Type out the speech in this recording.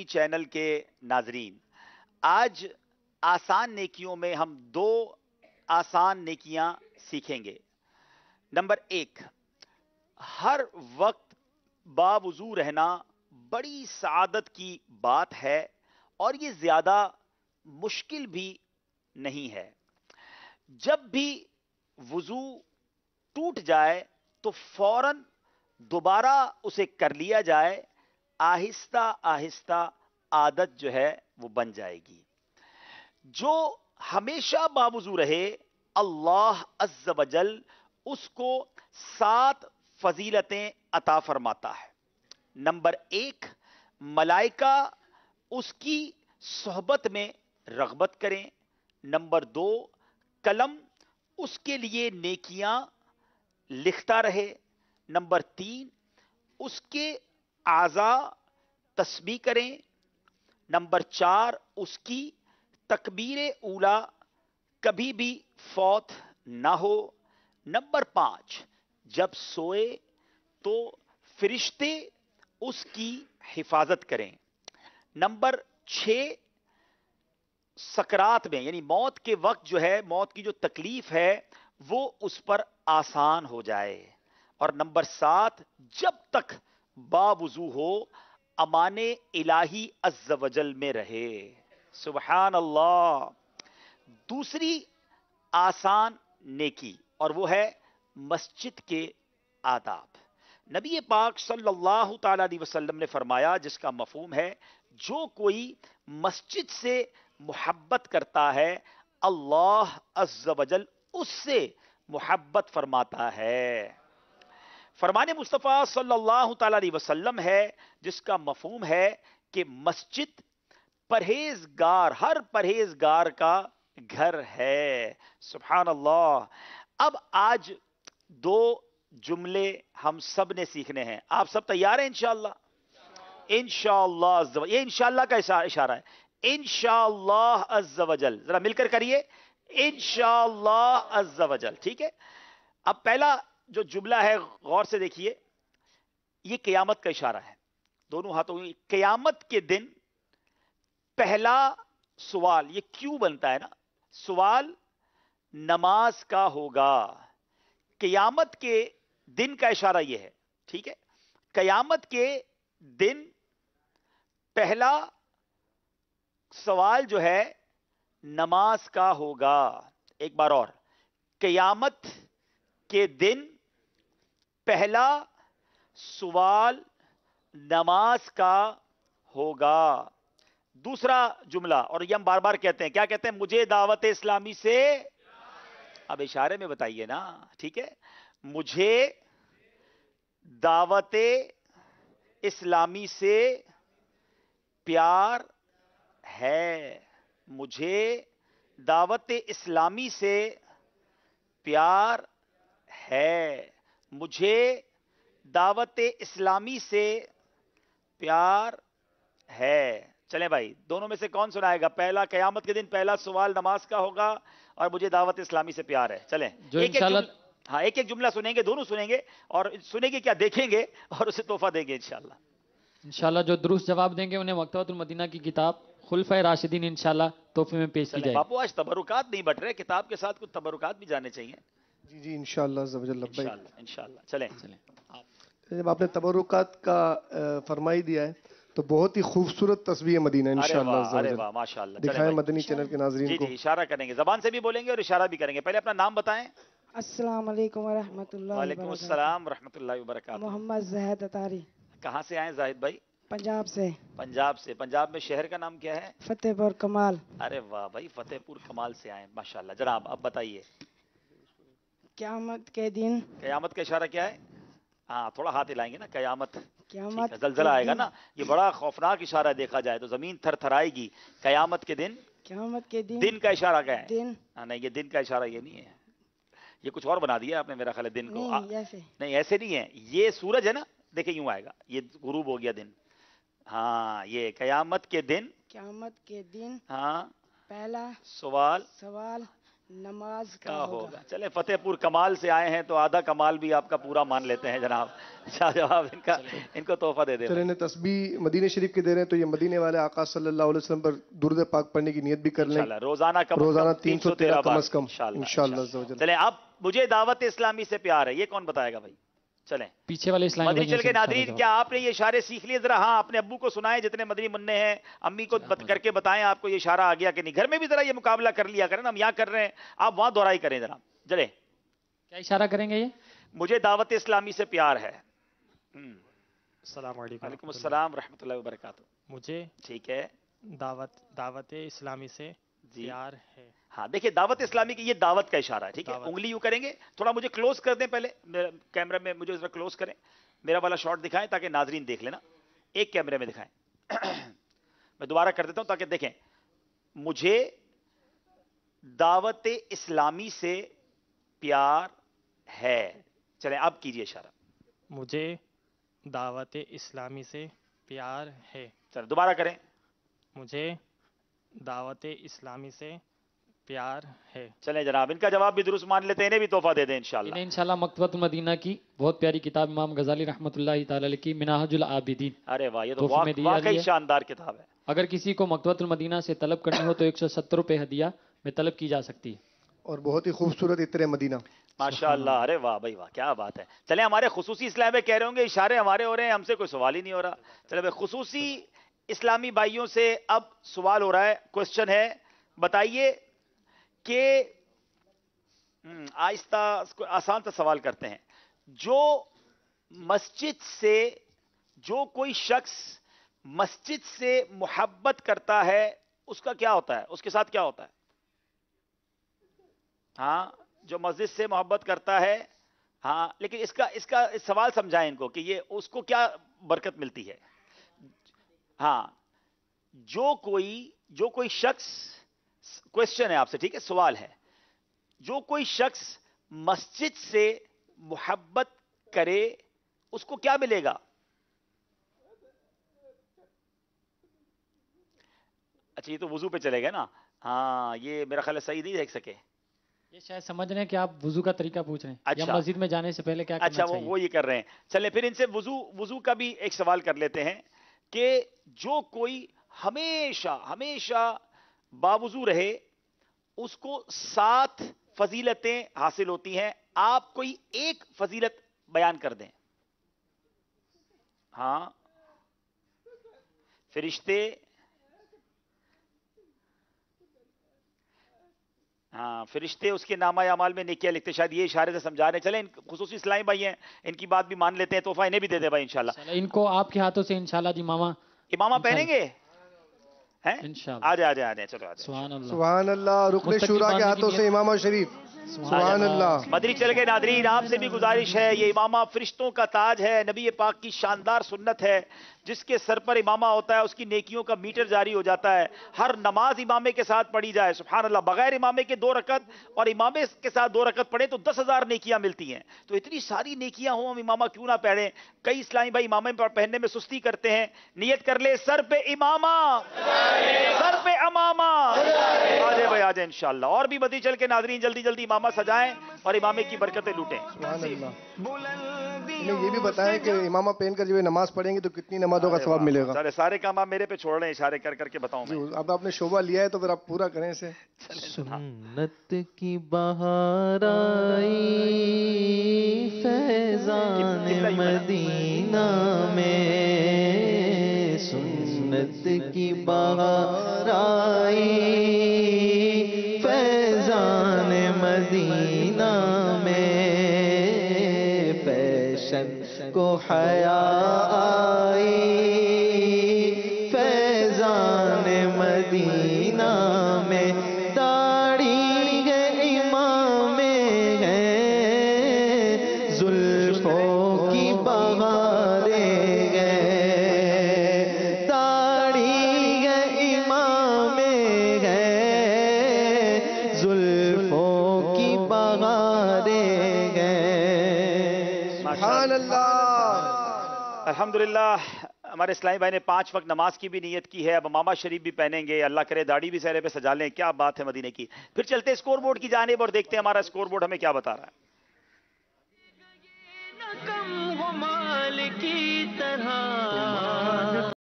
مدنی channel کے ناظرین، آج آسان نیکیوں میں ہم دو آسان نیکیاں سیکھیں گے۔ نمبر ایک، ہر وقت باوضو رہنا بڑی سعادت کی بات ہے اور یہ زیادہ مشکل بھی نہیں ہے۔ جب بھی وضو ٹوٹ جائے تو فوراً دوبارہ اسے کر لیا جائے، آہستہ آہستہ عادت جو ہے وہ بن جائے گی۔ جو ہمیشہ باوضو رہے، اللہ عز و جل اس کو 7 فضیلتیں عطا فرماتا ہے۔ نمبر ایک، ملائکہ اس کی صحبت میں رغبت کریں۔ نمبر دو، قلم اس کے لیے نیکیاں لکھتا رہے۔ نمبر تین، اس کے اعضاء تسبیح کریں۔ نمبر چار، اس کی تکبیر اولا کبھی بھی فوت نہ ہو۔ نمبر پانچ، جب سوئے تو فرشتے اس کی حفاظت کریں۔ نمبر چھ، سکرات میں یعنی موت کے وقت جو ہے، موت کی جو تکلیف ہے وہ اس پر آسان ہو جائے۔ اور نمبر سات، جب تک باوضو ہو امان الہی عز و جل میں رہے۔ سبحان اللہ۔ دوسری آسان نیکی اور وہ ہے مسجد کے آداب۔ نبی پاک صلی اللہ تعالی علیہ وسلم نے فرمایا، جس کا مفہوم ہے جو کوئی مسجد سے محبت کرتا ہے اللہ عز و جل اس سے محبت فرماتا ہے۔ فرمان مصطفیٰ صلی اللہ تعالی علیہ وسلم ہے جس کا مفہوم ہے کہ مسجد پرہیزگار، ہر پرہیزگار کا گھر ہے۔ سبحان اللہ۔ اب آج 2 جملے ہم سب نے سیکھنے ہیں۔ آپ سب تیار ہیں انشاءاللہ؟ انشاءاللہ، یہ انشاءاللہ کا اشارہ ہے۔ انشاءاللہ عز و جل، ذرا مل کر کریے، انشاءاللہ عز و جل، ٹھیک ہے؟ اب پہلا جو جملہ ہے غور سے دیکھیے، یہ قیامت کا اشارہ ہے۔ دونوں ہاتھوں میں قیامت کے دن پہلا سوال، یہ کیوں بنتا ہے نا، سوال نماز کا ہوگا۔ قیامت کے دن کا اشارہ یہ ہے، ٹھیک ہے؟ قیامت کے دن پہلا سوال جو ہے نماز کا ہوگا۔ ایک بار اور، قیامت کے دن پہلا سوال نماز کا ہوگا۔ دوسرا جملہ، اور یہ ہم بار بار کہتے ہیں، کیا کہتے ہیں؟ مجھے دعوت اسلامی سے، اب اشارے میں بتائیے نا، ٹھیک ہے؟ مجھے دعوت اسلامی سے پیار ہے۔ مجھے دعوت اسلامی سے پیار ہے۔ مجھے دعوت اسلامی سے پیار ہے۔ چلیں بھائی، دونوں میں سے کون سنائے گا؟ پہلا، قیامت کے دن پہلا سوال نماز کا ہوگا، اور مجھے دعوت اسلامی سے پیار ہے۔ چلیں ایک ایک جملہ سنیں گے، دونوں سنیں گے، اور سنیں گے کیا، دیکھیں گے اور اسے تحفہ دیں گے انشاءاللہ۔ انشاءاللہ جو درست جواب دیں گے انہیں مکتبۃ المدینہ کی کتاب خلفائے راشدین انشاءاللہ تحفے میں پیش کی جائے گی۔ باپو آج تبرکات نہیں بٹ رہے، کتاب کے ساتھ کچھ تبرکات بھی جانے چاہیے۔ جی انشاءاللہ عز و جل۔ انشاءاللہ چلیں۔ جب آپ نے تبرکات کا فرمائی دیا ہے تو بہت ہی خوبصورت تصویر مدینہ انشاءاللہ عز و ارے جل واہ، ماشاءاللہ۔ دکھائیں مدنی چینل کے ناظرین کو۔ جی اشارہ کریں گے، زبان سے بھی بولیں گے اور اشارہ بھی کریں گے۔ پہلے اپنا نام بتائیں۔ السلام علیکم ورحمۃ اللہ وعلیکم وبرکاتہ۔ السلام ورحمۃ اللہ وبرکاتہ۔ محمد زاہد اتاری، کہاں سے آئے زاہد بھائی؟ پنجاب سے۔ پنجاب سے؟ پنجاب میں شہر کا نام کیا ہے؟ فتح پور کمال۔ ارے واہ بھائی، فتح پور کمال سے آئے، ماشاءاللہ۔ جناب اب بتائیے، قیامت کے دن، قیامت کا اشارہ کیا ہے؟ ہاں تھوڑا ہاتھ ہلائیں گے نا، قیامت، قیامت زلزلہ آئے گا نا، یہ بڑا خوفناک اشارہ ہے، دیکھا جائے تو زمین تھر تھرائے گی۔ قیامت کے دن، قیامت کے دن، دن کا اشارہ کیا ہے؟ دن نہیں، یہ دن کا اشارہ یہ نہیں ہے، یہ کچھ اور بنا دیا آپ نے میرا خیال ہے دن کو۔ نہیں ایسے، نہیں ایسے نہیں ہے، یہ سورج ہے نا، دیکھیں یوں آئے گا، یہ غروب ہو گیا دن۔ ہاں یہ قیامت کے دن، قیامت کے دن ہاں پہلا سوال سوال नमाज का क्या होगा। होगा। चले फतेहपुर कमाल से आए हैं तो आधा कमाल भी आपका पूरा मान लेते हैं जनाब। अच्छा जवाब इनका, इनको तोहफा दे दे चले इन्हें तस्बीह मदीने शरीफ की दे रहे हैं, तो ये मदीने वाले आका सल्लल्लाहु अलैहि वसल्लम पर दुरूद पाक पढ़ने की नियत भी कर लें। इंशाल्लाह। रोजाना रोजाना 313 कम बार अज कम इंशाल्लाह। इंशाल्लाह अज़्ज़ा वजल। चले अब मुझे दावत इस्लामी से प्यार है, ये कौन बताएगा भाई? चलें पीछे वाले इस्लामी मदनी भाइयों चल से के इंशाल्लाह नादरीन, जवाब। क्या आपने ये इशारे सीख लिए? जरा हाँ अपने अब्बू को सुनाएं, जितने मदनी मुन्ने हैं, अम्मी को करके बताएं आपको ये इशारा आ गया कि नहीं। घर में भी जरा ये मुकाबला कर लिया करें ना, हम यहाँ कर रहे हैं, आप वहां दोहराई करें जरा। चले क्या इशारा करेंगे ये? मुझे दावत इस्लामी से प्यार है। अस्सलाम वालेकुम। वालेकुम अस्सलाम रहमतुल्लाहि व बरकातहू। मुझे ठीक है दावत इस्लामी से जी। प्यार है। हाँ देखिए दावत इस्लामी की ये दावत का इशारा है, ठीक है। दावत। उंगली यूं करेंगे, थोड़ा मुझे क्लोज कर दें पहले, कैमरा में मुझे जरा क्लोज करें, मेरा वाला शॉट दिखाएं ताकि नाजरीन देख लेना, एक कैमरे में दिखाएं। मैं दोबारा कर देता हूं ताकि देखें। मुझे दावत इस्लामी से प्यार है। चलें अब कीजिए इशारा। मुझे दावत इस्लामी से प्यार है। चलो दोबारा करें। मुझे दावत इस्लामी से प्यार है। चलें जनाब, इनका जवाब भी दुरुस्त मान लेते हैं, इन्हें भी तोहफा दे दें इंशाल्लाह। इन्हें इंशाल्लाह मकतबतुल मदीना की बहुत प्यारी किताब इमाम गजाली रहमतुल्लाहि तआला अलैह की मिनाजुल आबिदीन अरे वाह, ये तो तोहफे में दी जा रही वाकई है। शानदार किताब है। अगर किसी को मकतबतुल मदीना से तलब करनी हो तो 170 रुपए हदिया में तलब की जा सकती है। और बहुत ही खूबसूरत इत्र मदीना। माशाअल्लाह, अरे वाह भाई वाह, क्या बात है। चले हमारे खुसूसी इस्लाम में कह रहे होंगे इशारे हमारे हो रहे हैं, हमसे कोई सवाल ही नहीं हो रहा। चले भाई खुसूसी इस्लामी भाइयों से अब सवाल हो रहा है, क्वेश्चन है, बताइए कि आहिस्ता आसान सा सवाल करते हैं। जो मस्जिद से, जो कोई शख्स मस्जिद से मोहब्बत करता है उसका क्या होता है, उसके साथ क्या होता है? हाँ, जो मस्जिद से मोहब्बत करता है, हाँ, लेकिन इसका इसका इस सवाल समझाएं इनको कि ये उसको क्या बरकत मिलती है। हाँ, जो कोई शख्स, क्वेश्चन है आपसे, ठीक है, सवाल है, जो कोई शख्स मस्जिद से मोहब्बत करे उसको क्या मिलेगा? अच्छा ये तो वुजू पे चले गए ना। हाँ, ये मेरा ख्याल है सही नहीं देख सके। ये शायद समझ रहे हैं कि आप वुजू का तरीका पूछ रहे हैं, अच्छा। या मस्जिद में जाने से पहले क्या करना अच्छा चाहिए। वो ये कर रहे हैं। चले फिर इनसे वुजू का भी एक सवाल कर लेते हैं कि जो कोई हमेशा हमेशा बावुजू रहे उसको 7 फजीलतें हासिल होती हैं। आप कोई एक फजीलत बयान कर दें। हाँ, फरिश्ते, हाँ फरिश्ते उसके नामा अमाल में नेकियां लिखते, शायद ये इशारे से समझा रहे हैं। चले इन खुसूसी इस्लामी भाई हैं, इनकी बात भी मान लेते हैं, तोहफा इन्हें भी दे दे भाई इंशाल्लाह। चलो, इनको आपके हाथों से इंशाल्लाह जी मामा इमामा पहनेंगे हैं? इंशाल्लाह। आ जाए आ जाए, चलो आ जाए। सुभान अल्लाह। सुभान अल्लाह। रुकने मुस्तकिल शूरा के बांधने की हाथों से नियत। इमामा शरीफ। सुभान अल्लाह। मदरी चल के नादरीन, आपसे भी गुजारिश है, ये इमामा फरिश्तों का ताज है, नबी पाक की शानदार सुन्नत है। जिसके सर पर इमामा होता है उसकी नेकियों का मीटर जारी हो जाता है। हर नमाज इमामे के साथ पढ़ी जाए, सुभान अल्लाह, बगैर इमामे के 2 रकत और इमामे के साथ 2 रकत पढ़े तो 10,000 नेकियां मिलती हैं। तो इतनी सारी नेकियां हो, हम इमामा क्यों ना पहने। कई इस्लामी भाई इमामे पर पहनने में सुस्ती करते हैं। नियत कर ले, सर पे इमामा, सर पे अमामा। आजे भाई आजे इंशाल्लाह। और भी मदरी चल के नादरीन जल्दी जल्दी इमामा सजाएं और इमामे की बरकतें लूटें। सुभान अल्लाह। इन्हें ये भी बताएं कि इमामा पहनकर जब ये नमाज पढ़ेंगे तो कितनी नमाजों का सवाब मिलेगा। सारे काम आप मेरे पे छोड़ रहे हैं, इशारे कर करके बताऊं मैं। जी, अब आपने शोभा लिया है तो फिर आप पूरा करें इसे। सुन्नत की बहार आई फैज़ान मदीना में, सुन्नत की बहार आई फैज़ान मदीना में, फैशन को हया आई फैज़ान मदीना में, दाढ़ी है इमामे हैं, जुल्फों की बहारें हैं, दाढ़ी है इमामे हैं, जुल्फों की बहारें हैं। सुभान अल्लाह। अल्हम्दुलिल्लाह। ہمارے اسلامی بھائی نے 5 وقت نماز کی بھی نیت کی ہے، اب امامہ شریف بھی پہنیں گے، اللہ کرے داڑھی بھی چہرے پہ سجا لیں. کیا بات ہے مدینے کی. پھر چلتے اسکور بورڈ کی جانب اور دیکھتے ہیں ہمارا اسکور بورڈ ہمیں کیا بتا رہا ہے. کم وہ مال کی طرح